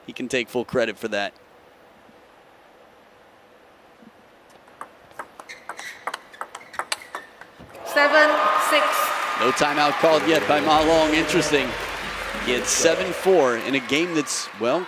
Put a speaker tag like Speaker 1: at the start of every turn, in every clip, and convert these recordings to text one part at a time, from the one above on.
Speaker 1: he can take full credit for that.
Speaker 2: Seven, 6.
Speaker 1: No timeout called yet by Ma Long. Interesting. He had 7-4 in a game that's, well,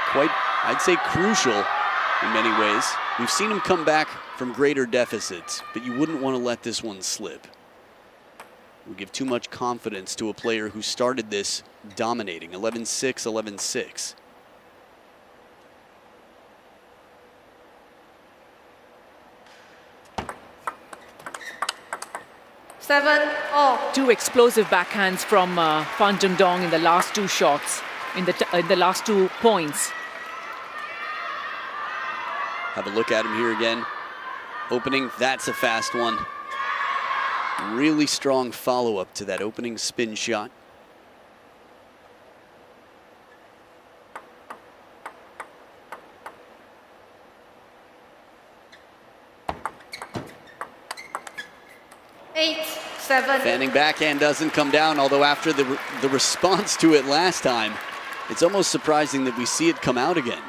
Speaker 1: quite, I'd say, crucial in many ways. We've seen him come back from greater deficits, but you wouldn't want to let this one slip. We give too much confidence to a player who started this dominating. 11-6, 11-6.
Speaker 2: Seven, all.
Speaker 3: Two explosive backhands from Zhendong in the last two shots, in the last 2 points.
Speaker 1: Have a look at him here again. Opening, that's a fast one. Really strong follow-up to that opening spin shot.
Speaker 2: Eight, 7.
Speaker 1: Fanning backhand doesn't come down, although after the response to it last time, it's almost surprising that we see it come out again.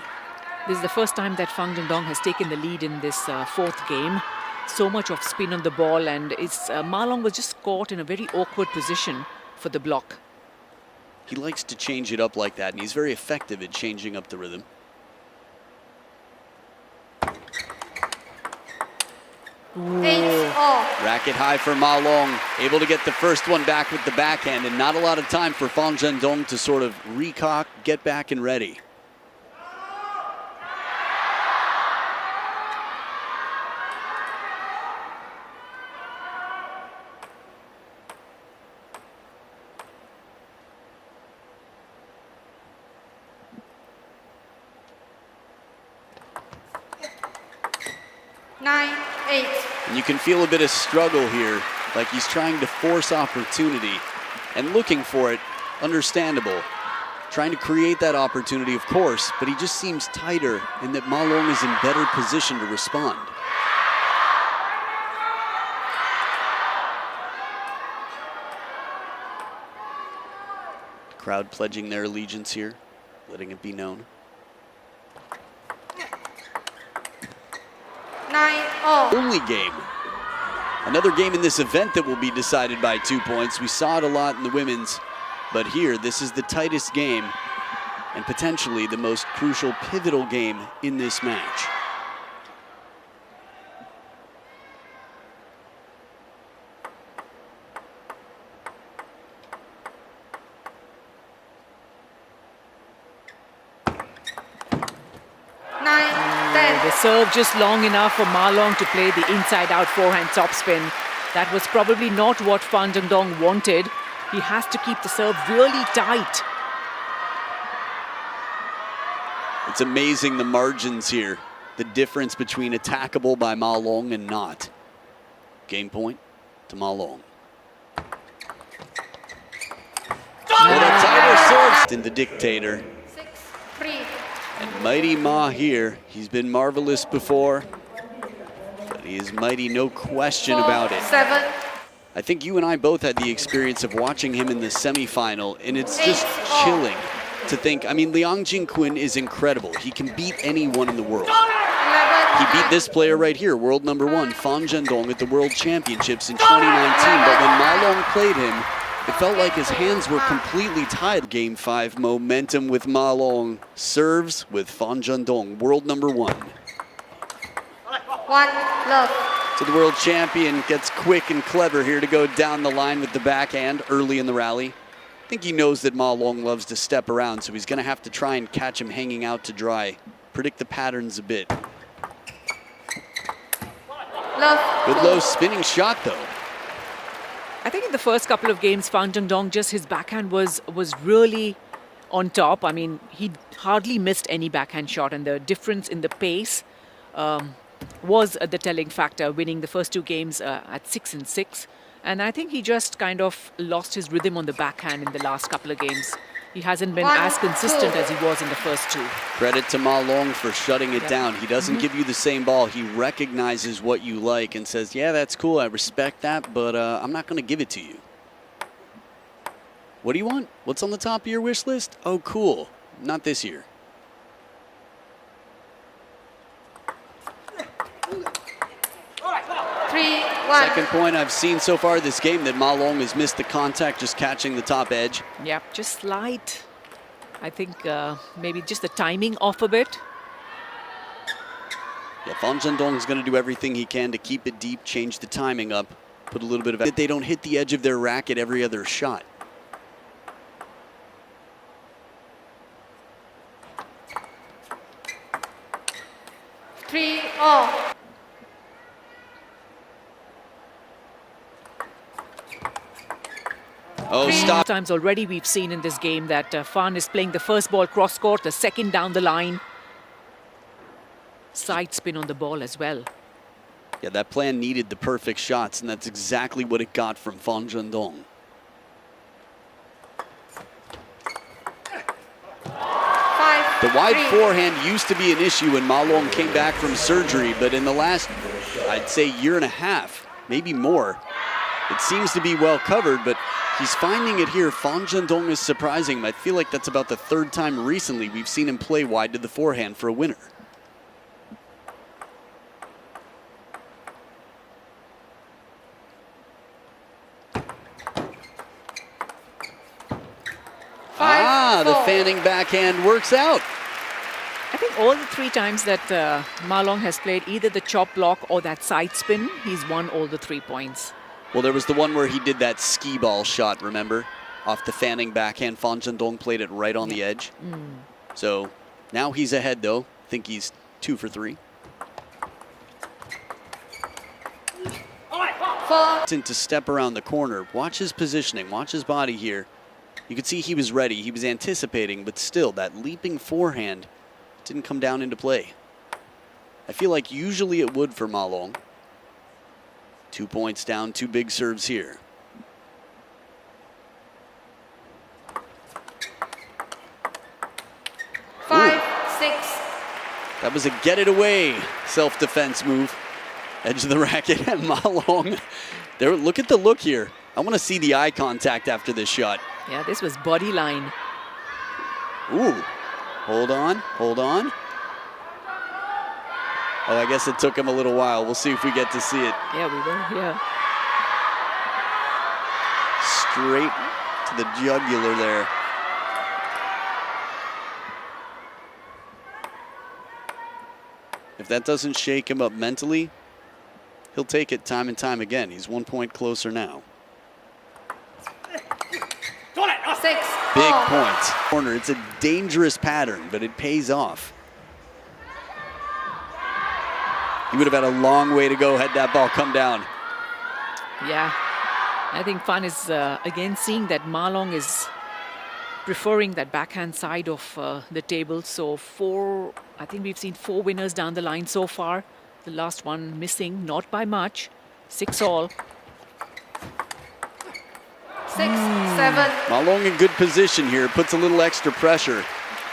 Speaker 3: This is the first time that Zhendong has taken the lead in this fourth game. So much of spin on the ball, and Ma Long was just caught in a very awkward position for the block.
Speaker 1: He likes to change it up like that, and he's very effective at changing up the rhythm.
Speaker 2: Eight, all.
Speaker 1: Racket high for Ma Long, able to get the first one back with the backhand, and not a lot of time for Zhendong to sort of recock, get back and ready.
Speaker 2: Nine, 8.
Speaker 1: And you can feel a bit of struggle here, like he's trying to force opportunity and looking for it, understandable. Trying to create that opportunity, of course, but he just seems tighter and that Ma Long is in better position to respond. The crowd pledging their allegiance here, letting it be known.
Speaker 2: 9, all.
Speaker 1: Only game. Another game in this event that will be decided by 2 points. We saw it a lot in the women's, but here, this is the tightest game and potentially the most crucial, pivotal game in this match.
Speaker 3: The serve just long enough for Ma Long to play the inside-out forehand topspin. That was probably not what Zhendong wanted. He has to keep the serve really tight.
Speaker 1: It's amazing the margins here. The difference between attackable by Ma Long and not. Game point to Ma Long. With a tighter serve in the dictator.
Speaker 2: 6, 3.
Speaker 1: And mighty Ma here, he's been marvelous before, but he is mighty, no question about it.
Speaker 2: 7.
Speaker 1: I think you and I both had the experience of watching him in the semifinal, and it's just chilling to think, I mean, Liang Jingquin is incredible. He can beat anyone in the world.
Speaker 2: 11,
Speaker 1: He beat this player right here, world number 1, Zhendong, at the World Championships in 2019, but when Ma Long played him, it felt like his hands were completely tied. Game 5 momentum with Ma Long. Serves with Zhendong, world number 1.
Speaker 2: 1, love.
Speaker 1: So the world champion gets quick and clever here to go down the line with the backhand early in the rally. I think he knows that Ma Long loves to step around, so he's going to have to try and catch him hanging out to dry. Predict the patterns a bit.
Speaker 2: Love.
Speaker 1: Good low spinning shot, though.
Speaker 3: I think in the first couple of games, Zhendong, just his backhand was really on top. I mean, he hardly missed any backhand shot, and the difference in the pace was the telling factor, winning the first 2 games at 6-6. And I think he just kind of lost his rhythm on the backhand in the last couple of games. He hasn't been as consistent as he was in the first 2.
Speaker 1: Credit to Ma Long for shutting it down. He doesn't give you the same ball. He recognizes what you like and says, yeah, that's cool, I respect that, but I'm not going to give it to you. What do you want? What's on the top of your wish list? Oh, cool. not this year.
Speaker 2: 3-1.
Speaker 1: Second point I've seen so far this game that Ma Long has missed the contact, just catching the top edge.
Speaker 3: Yep, just slight. I think maybe just the timing off a bit.
Speaker 1: Yeah, Zhendong is going to do everything he can to keep it deep, change the timing up, put a little bit of that they don't hit the edge of their racket every other shot. Oh, stop.
Speaker 3: Times already we've seen in this game that Fan is playing the first ball cross court, the second down the line. Side spin on the ball as well.
Speaker 1: Yeah, that plan needed the perfect shots, and that's exactly what it got from Zhendong. The wide forehand used to be an issue when Ma Long came back from surgery, but in the last, I'd say, year and a half, maybe more, it seems to be well covered, but he's finding it here. Zhendong is surprising him. I feel like that's about the third time recently we've seen him play wide to the forehand for a winner. The fanning backhand works out.
Speaker 3: I think all the three times that Ma Long has played either the chop block or that side spin, he's won all the 3 points.
Speaker 1: Well, there was the one where he did that ski ball shot, remember? Off the fanning backhand, Zhendong played it right on the edge. So now he's ahead, though. I think he's 2 for 3. To step around the corner, watch his positioning, watch his body here. You could see he was ready, he was anticipating, but still, that leaping forehand didn't come down into play. I feel like usually it would for Ma Long. 2 points down, 2 big serves here.
Speaker 2: Five, 6.
Speaker 1: That was a get it away self-defense move. Edge of the racket and Ma Long. There, look at the look here. I want to see the eye contact after this shot.
Speaker 3: Yeah, this was body line.
Speaker 1: Ooh, hold on, hold on. Oh, I guess it took him a little while. We'll see if we get to see it.
Speaker 3: Yeah, we will, yeah.
Speaker 1: Straight to the jugular there. If that doesn't shake him up mentally, he'll take it time and time again. He's 1 point closer now.
Speaker 2: 6.
Speaker 1: Big points. Corner. It's a dangerous pattern, but it pays off. He would have had a long way to go had that ball come down.
Speaker 3: Yeah, I think Fan is again seeing that Ma Long is preferring that backhand side of the table. So I think we've seen 4 winners down the line so far. The last one missing, not by much. 6 all.
Speaker 2: 6, 7.
Speaker 1: Ma Long in good position here, puts a little extra pressure.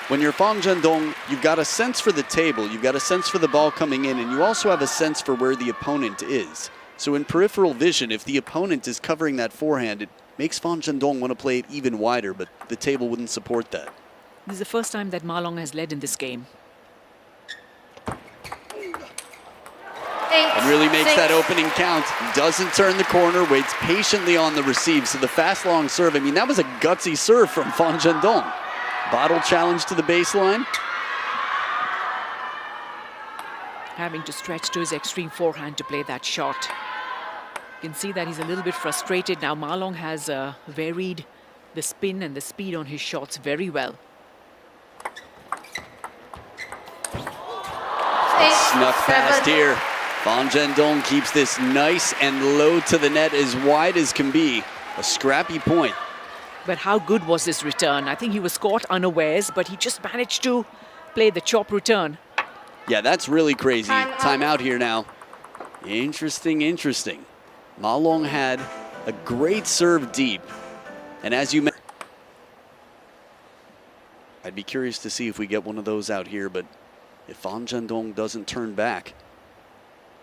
Speaker 1: When you're Zhendong, you've got a sense for the table, you've got a sense for the ball coming in, and you also have a sense for where the opponent is. So in peripheral vision, if the opponent is covering that forehand, it makes Zhendong want to play it even wider, but the table wouldn't support that.
Speaker 3: This is the first time that Ma Long has led in this game.
Speaker 2: 8,
Speaker 1: And really makes
Speaker 2: 6.
Speaker 1: that opening count. Doesn't turn the corner, waits patiently on the receive. So the fast long serve, I mean, that was a gutsy serve from Zhendong. Bottle challenge to the baseline.
Speaker 3: Having to stretch to his extreme forehand to play that shot. You can see that he's a little bit frustrated now. Ma Long has varied the spin and the speed on his shots very well.
Speaker 2: 8,
Speaker 1: Snuck
Speaker 2: 7.
Speaker 1: past here. Zhendong keeps this nice and low to the net, as wide as can be. A scrappy point.
Speaker 3: But how good was this return? I think he was caught unawares, but he just managed to play the chop return.
Speaker 1: Yeah, that's really crazy.
Speaker 2: Time
Speaker 1: Time out here now. Interesting, interesting. Ma Long had a great serve deep. And as you mentioned, I'd be curious to see if we get one of those out here, but if Zhendong doesn't turn back,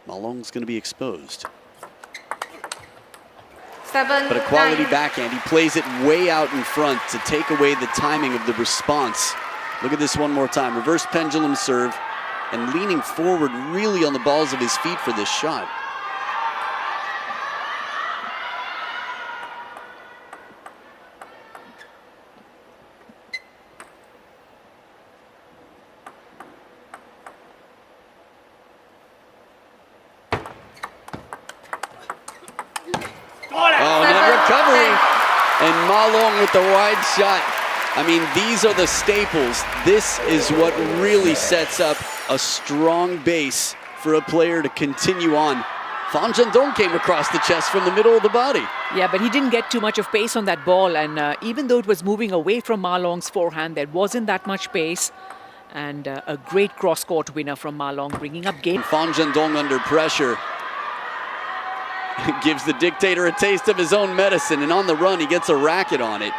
Speaker 1: Ma Long's going to be exposed.
Speaker 2: 7,
Speaker 1: But a quality
Speaker 2: 9.
Speaker 1: backhand. He plays it way out in front to take away the timing of the response Look at this one more time. Reverse pendulum serve and leaning forward really on the balls of his feet for this shot. Oh, net recovery. And Ma Long with the wide shot. I mean, these are the staples. This is what really sets up a strong base for a player to continue on. Zhendong came across the chest from the middle of the body.
Speaker 3: Yeah, but he didn't get too much of pace on that ball. And even though it was moving away from Ma Long's forehand, there wasn't that much pace. And a great cross-court winner from Ma Long, bringing up game.
Speaker 1: Zhendong under pressure. Gives the dictator a taste of his own medicine, and on the run, he gets a racket on it.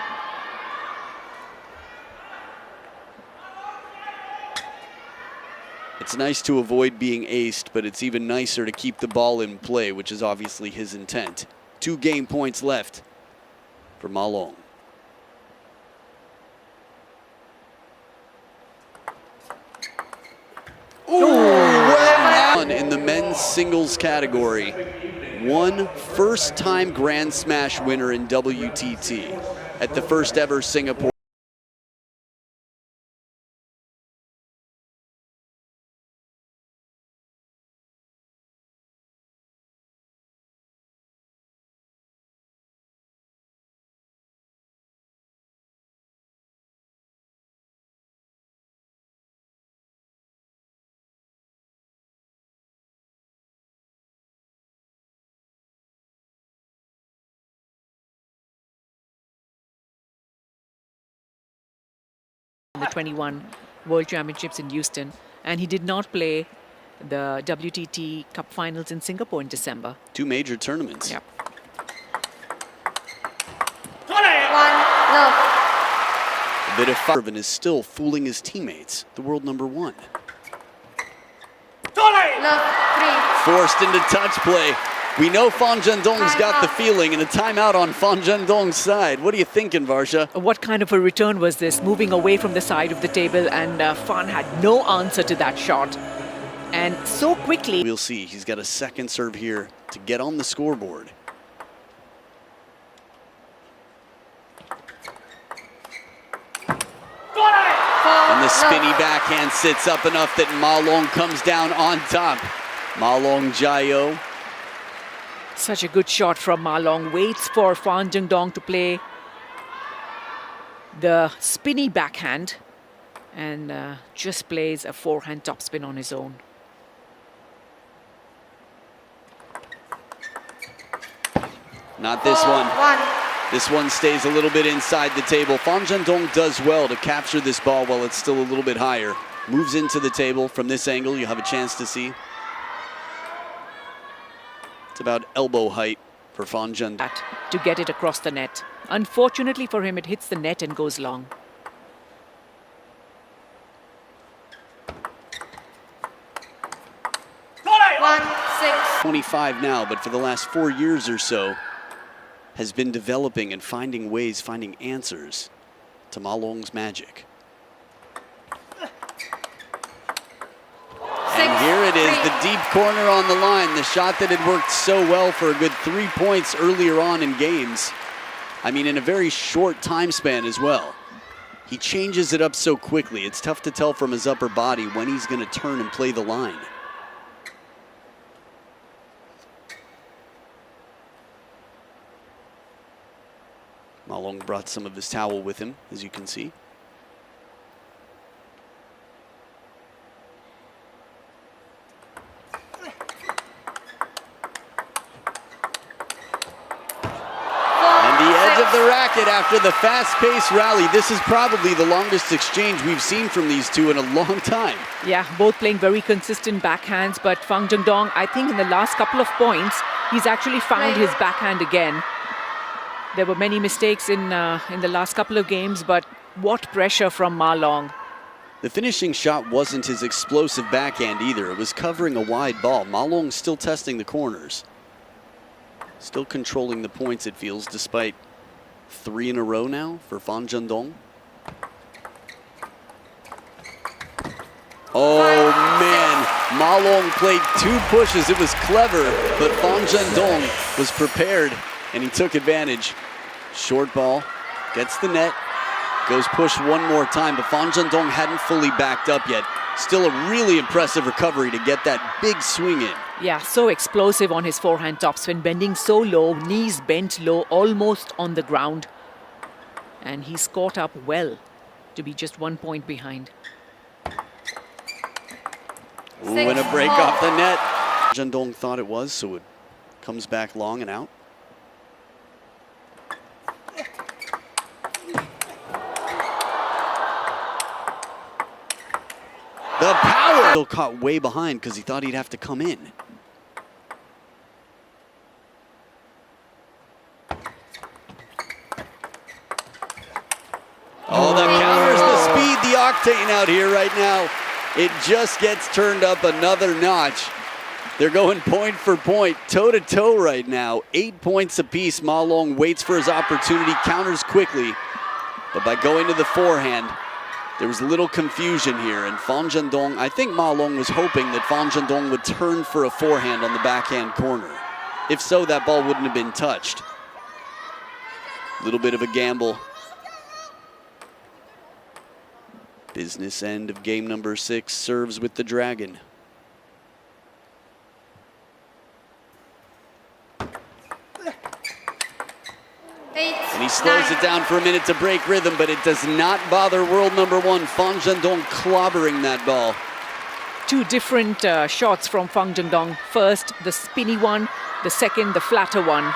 Speaker 1: It's nice to avoid being aced, but it's even nicer to keep the ball in play, which is obviously his intent. 2 game points left for Ma Long. Ooh, well in the men's singles category. One first-time Grand Smash winner in WTT at the first ever Singapore.
Speaker 3: The 21 World Championships in Houston, and he did not play the WTT Cup Finals in Singapore in December.
Speaker 1: 2 major tournaments.
Speaker 3: Yep.
Speaker 2: 1-love.
Speaker 1: A bit of fire and is still fooling his teammates. The world #1.
Speaker 2: Love 3.
Speaker 1: Forced into touch play. We know Zhendong's got the feeling, and a timeout on Zhendong's side. What are you thinking, Varsha?
Speaker 3: What kind of a return was this? Moving away from the side of the table, and Fan had no answer to that shot. And so quickly.
Speaker 1: We'll see. He's got a second serve here to get on the scoreboard. And the spinny backhand sits up enough that Ma Long comes down on top. Ma Long Jayo.
Speaker 3: Such a good shot from Ma Long. Waits for Zhendong to play the spinny backhand and just plays a forehand topspin on his own.
Speaker 1: Not this one.
Speaker 2: 1.
Speaker 1: This one stays a little bit inside the table. Zhendong does well to capture this ball while it's still a little bit higher. Moves into the table from this angle. You have a chance to see. It's about elbow height for Zhendong.
Speaker 3: To get it across the net. Unfortunately for him, it hits the net and goes long.
Speaker 2: One, 6.
Speaker 1: 25 now, but for the last 4 years or so, has been developing and finding ways, finding answers to Ma Long's magic. And here it is, the deep corner on the line, the shot that had worked so well for a good 3 points earlier on in games. I mean, in a very short time span as well. He changes it up so quickly, it's tough to tell from his upper body when he's going to turn and play the line. Ma Long brought some of his towel with him, as you can see. Of the racket after the fast-paced rally. This is probably the longest exchange we've seen from these two in a long time.
Speaker 3: Yeah, both playing very consistent backhands, but Zhendong, I think in the last couple of points, he's actually found his backhand again. There were many mistakes in the last couple of games, but what pressure from Ma Long.
Speaker 1: The finishing shot wasn't his explosive backhand either. It was covering a wide ball. Ma Long still testing the corners. Still controlling the points, it feels, despite 3 in a row now for Zhendong. Oh man, Ma Long played 2 pushes. It was clever, but Zhendong was prepared and he took advantage. Short ball, gets the net, goes push one more time, but Zhendong hadn't fully backed up yet. Still a really impressive recovery to get that big swing in.
Speaker 3: Yeah, so explosive on his forehand topspin, bending so low, knees bent low, almost on the ground. And he's caught up well to be just 1 point behind.
Speaker 1: Ooh, and a break off the net. Zhendong thought it was, so it comes back long and out. The power! Still caught way behind because he thought he'd have to come in. Oh, the counters, the speed, the octane out here right now. It just gets turned up another notch. They're going point for point, toe-to-toe right now. 8 points apiece. Ma Long waits for his opportunity, counters quickly. But by going to the forehand, there was a little confusion here. And Zhendong, I think Ma Long was hoping that Zhendong would turn for a forehand on the backhand corner. If so, that ball wouldn't have been touched. A little bit of a gamble. Business end of game number 6, serves with the Dragon. And he slows it down for a minute to break rhythm, but it does not bother world number 1, Zhendong, clobbering that ball.
Speaker 3: 2 different shots from Zhendong. First, the spinny one, the second, the flatter one.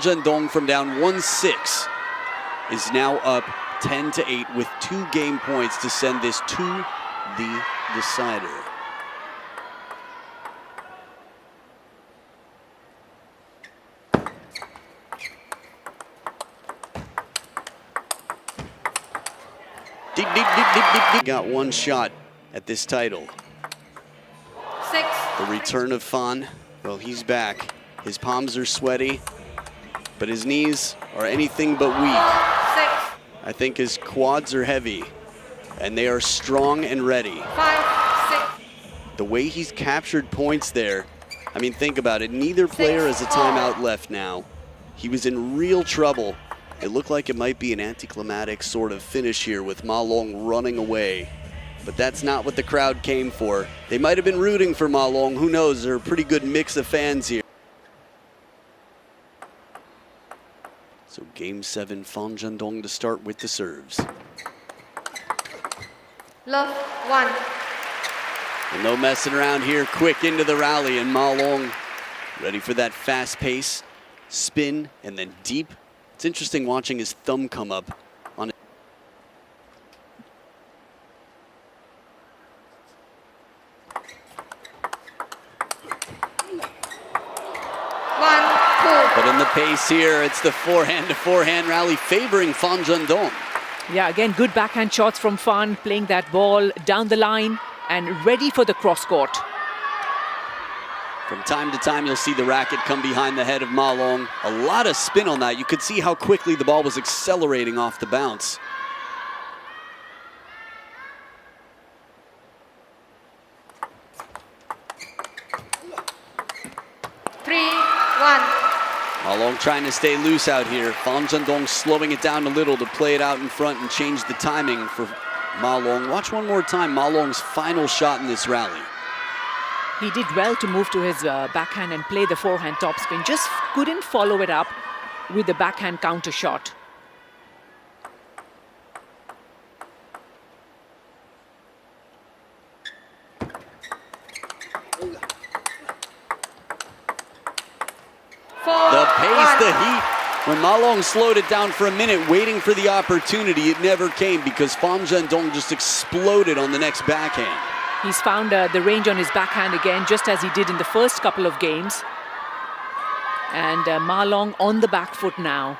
Speaker 1: Zhendong from down 1-6 is now up 10-8 with 2 game points to send this to the decider. Deep, deep, deep, deep, deep, deep. Got 1 shot at this title.
Speaker 2: 6.
Speaker 1: The return of Fan, well, he's back. His palms are sweaty, but his knees are anything but weak.
Speaker 2: 6.
Speaker 1: I think his quads are heavy, and they are strong and ready.
Speaker 2: 5, 6.
Speaker 1: The way he's captured points there, I mean, think about it. Neither player has a timeout left now. He was in real trouble. It looked like it might be an anticlimactic sort of finish here with Ma Long running away. But that's not what the crowd came for. They might have been rooting for Ma Long. Who knows? They're a pretty good mix of fans here. So game 7, Zhendong to start with the serves.
Speaker 2: Love 1.
Speaker 1: And no messing around here, quick into the rally, and Ma Long ready for that fast pace, spin, and then deep. It's interesting watching his thumb come up on it. But in the pace here, it's the forehand-to-forehand rally favoring Zhendong.
Speaker 3: Yeah, again, good backhand shots from Fan, playing that ball down the line and ready for the cross-court.
Speaker 1: From time to time, you'll see the racket come behind the head of Ma Long. A lot of spin on that. You could see how quickly the ball was accelerating off the bounce. Ma Long trying to stay loose out here. Zhendong slowing it down a little to play it out in front and change the timing for Ma Long. Watch one more time Ma Long's final shot in this rally.
Speaker 3: He did well to move to his backhand and play the forehand topspin. Just couldn't follow it up with the backhand counter shot.
Speaker 1: The pace, the heat. When Ma Long slowed it down for a minute, waiting for the opportunity, it never came because Zhendong just exploded on the next backhand.
Speaker 3: He's found the range on his backhand again, just as he did in the first couple of games. And Ma Long on the back foot now.